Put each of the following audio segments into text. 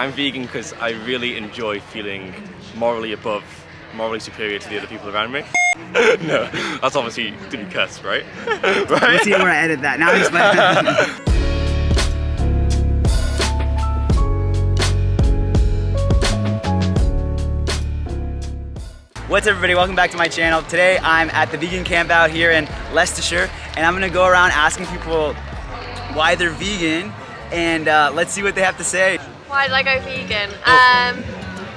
I'm vegan because I really enjoy feeling morally superior to the other people around me. No, that's obviously to be cussed, right? Right? We'll see where I edit that. Now I'm just What's up, everybody? Welcome back to my channel. Today I'm at the Vegan Campout here in Leicestershire, and I'm gonna go around asking people why they're vegan, and let's see what they have to say. Why did I go vegan?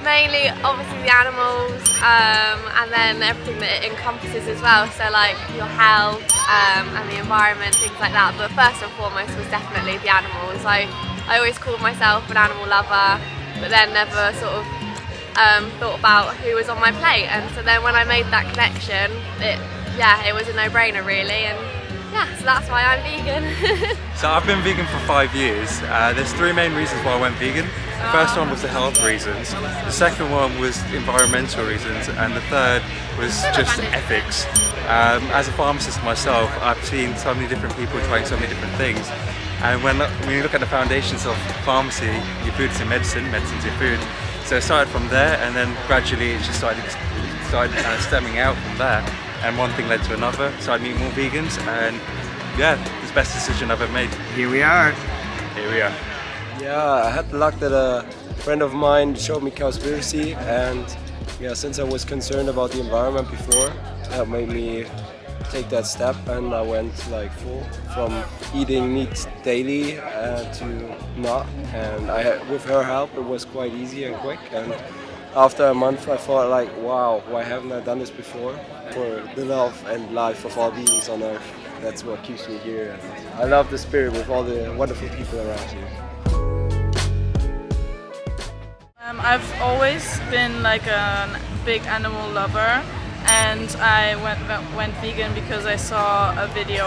Mainly, obviously, the animals, and then everything that it encompasses as well. So, like your health and the environment, things like that. But first and foremost was definitely the animals. I always called myself an animal lover, but then never sort of thought about who was on my plate. And so then when I made that connection, it was a no-brainer really. And yeah, so that's why I'm vegan. So I've been vegan for 5 years. There's three main reasons why I went vegan. The first one was the health reasons, the second one was environmental reasons, and the third was just ethics. As a pharmacist myself, I've seen so many different people trying so many different things. And when you look at the foundations of pharmacy, your food's your medicine, medicine's your food. So it started from there, and then gradually it just started stemming out from there. And one thing led to another, so I meet more vegans, and yeah, it's the best decision I've ever made. Here we are. Here we are. Yeah, I had the luck that a friend of mine showed me Cowspiracy, and yeah, since I was concerned about the environment before, that made me take that step, and I went like full from eating meat daily to not, and with her help it was quite easy and quick, and after a month I thought like, wow, why haven't I done this before? For the love and life of all beings on earth, that's what keeps me here. I love the spirit with all the wonderful people around here. I've always been like a big animal lover, and I went vegan because I saw a video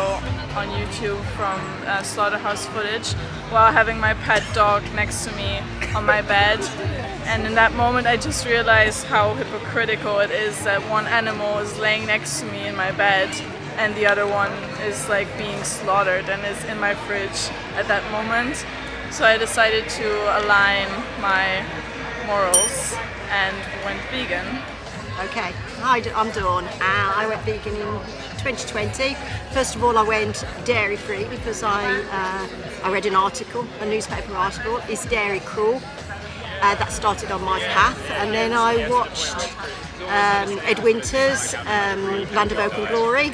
on YouTube from slaughterhouse footage while having my pet dog next to me on my bed. And in that moment I just realized how hypocritical it is that one animal is laying next to me in my bed and the other one is like being slaughtered and is in my fridge at that moment. So I decided to align my morals and went vegan. Okay, hi, I'm Dawn. I went vegan in 2020. First of all, I went dairy free because I read an article, a newspaper article, Is Dairy Cruel? That started on my path, and then I watched Ed Winter's Land of Hope and Glory.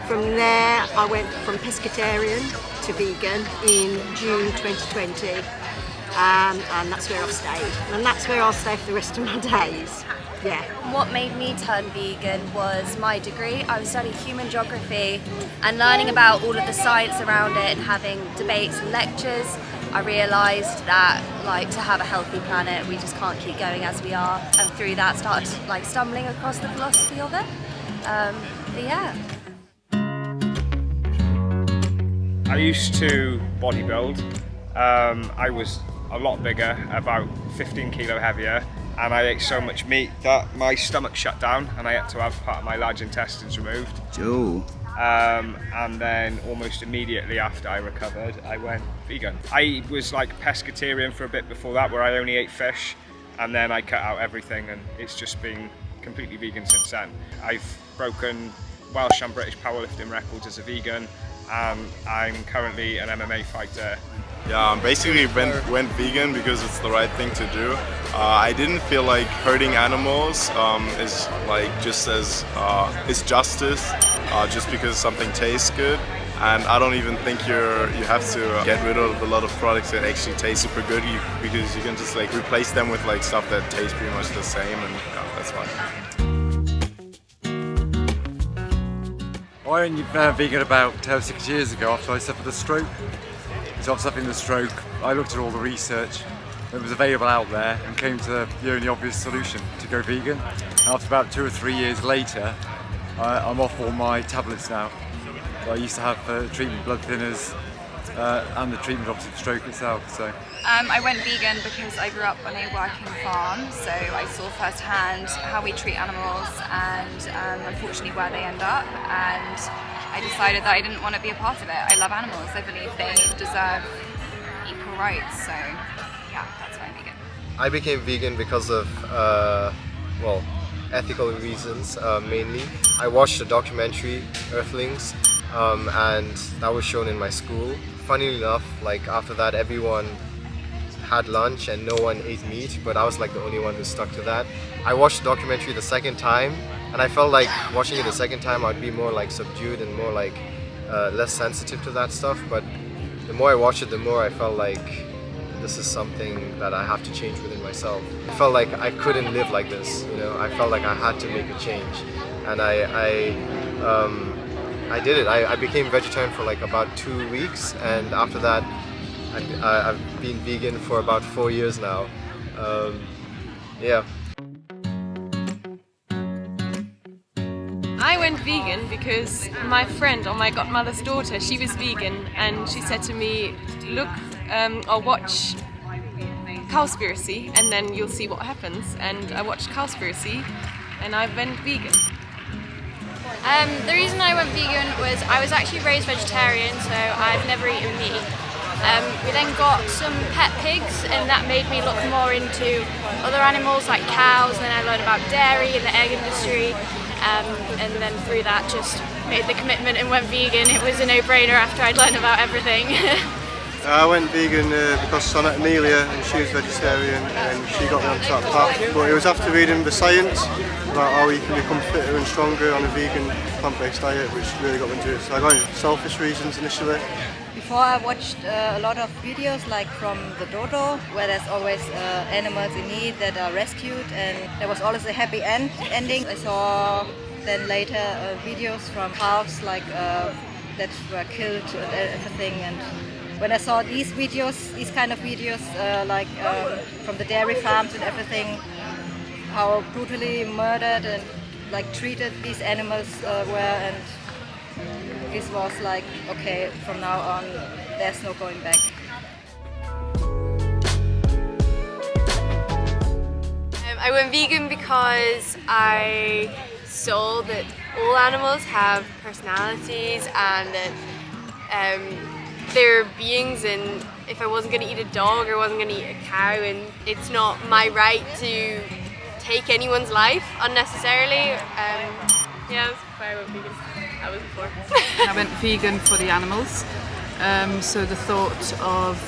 From there I went from pescatarian to vegan in June 2020, and that's where I've stayed, and that's where I'll stay for the rest of my days. Yeah. What made me turn vegan was my degree. I was studying human geography and learning about all of the science around it and having debates and lectures. I realised that to have a healthy planet we just can't keep going as we are, and through that started stumbling across the philosophy of it. But yeah. I used to bodybuild. I was a lot bigger, about 15 kilo heavier, and I ate so much meat that my stomach shut down and I had to have part of my large intestines removed. Joe. And then almost immediately after I recovered, I went vegan. I was like pescatarian for a bit before that, where I only ate fish, and then I cut out everything, and it's just been completely vegan since then. I've broken Welsh and British powerlifting records as a vegan, and I'm currently an MMA fighter. Yeah, basically went vegan because it's the right thing to do. I didn't feel like hurting animals is like is justice just because something tastes good. And I don't even think you have to get rid of a lot of products that actually taste super good, because you can just like replace them with like stuff that tastes pretty much the same, and yeah, that's fine. I went vegan about 6 years ago after I suffered a stroke. So after suffering the stroke, I looked at all the research that was available out there and came to the only obvious solution, to go vegan. And after about 2 or 3 years later, I'm off all my tablets now. So I used to have treatment blood thinners and the treatment obviously for stroke itself. So I went vegan because I grew up on a working farm, so I saw firsthand how we treat animals and unfortunately where they end up, and I decided that I didn't want to be a part of it. I love animals. I believe they deserve equal rights, so yeah, that's why I'm vegan. I became vegan because of, well, ethical reasons mainly. I watched the documentary Earthlings and that was shown in my school. Funnily enough, like after that everyone had lunch and no one ate meat, but I was like the only one who stuck to that. I watched the documentary the second time and I felt like watching it the second time I'd be more like subdued and more like less sensitive to that stuff, but the more I watched it, the more I felt like this is something that I have to change within myself. I felt like I couldn't live like this, you know. I felt like I had to make a change, and I did it. I became vegetarian for like about 2 weeks, and after that, I've been vegan for about 4 years now. Yeah. I went vegan because my friend, or my godmother's daughter, she was vegan, and she said to me, look or watch Cowspiracy and then you'll see what happens. And I watched Cowspiracy and I went vegan. The reason I went vegan was I was actually raised vegetarian, so I've never eaten meat. We then got some pet pigs and that made me look more into other animals like cows, and then I learned about dairy and the egg industry, and then through that just made the commitment and went vegan. It was a no-brainer after I'd learned about everything. I went vegan because I met Amelia and she was vegetarian and she got me onto that path, but it was after reading the science about how you can become fitter and stronger on a vegan plant-based diet, which really got me into it. So I got it for selfish reasons initially. Before I watched a lot of videos like from the dodo, where there's always animals in need that are rescued and there was always a happy ending. I saw then later videos from cows like that were killed and everything, and when I saw these videos, these kind of videos like from the dairy farms and everything, how brutally murdered and like treated these animals were, and this was like, okay, from now on there's no going back. I went vegan because I saw that all animals have personalities and that they're beings, and if I wasn't going to eat a dog or wasn't going to eat a cow, and it's not my right to take anyone's life unnecessarily. Yeah, that's why I went vegan. That was before. I went vegan for the animals, so the thought of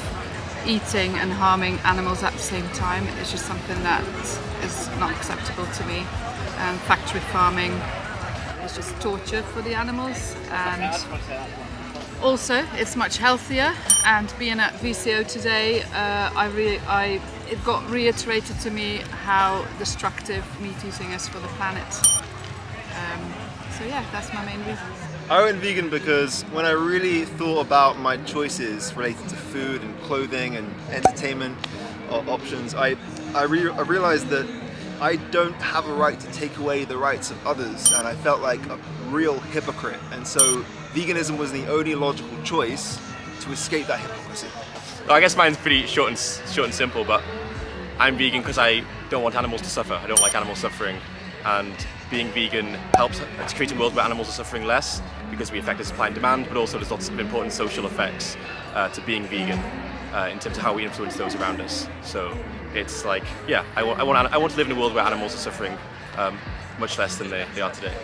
eating and harming animals at the same time is just something that is not acceptable to me. Factory farming is just torture for the animals, and also it's much healthier. And being at VCO today, it got reiterated to me how destructive meat eating is for the planet. So yeah, that's my main reason. I went vegan because when I really thought about my choices related to food and clothing and entertainment options, I realized that I don't have a right to take away the rights of others, and I felt like a real hypocrite. And so veganism was the only logical choice to escape that hypocrisy. I guess mine's pretty short and simple, but I'm vegan because I don't want animals to suffer. I don't like animals suffering, and being vegan helps to create a world where animals are suffering less, because we affect supply and demand, but also there's lots of important social effects to being vegan in terms of how we influence those around us. So it's like, yeah, I want to live in a world where animals are suffering much less than they are today.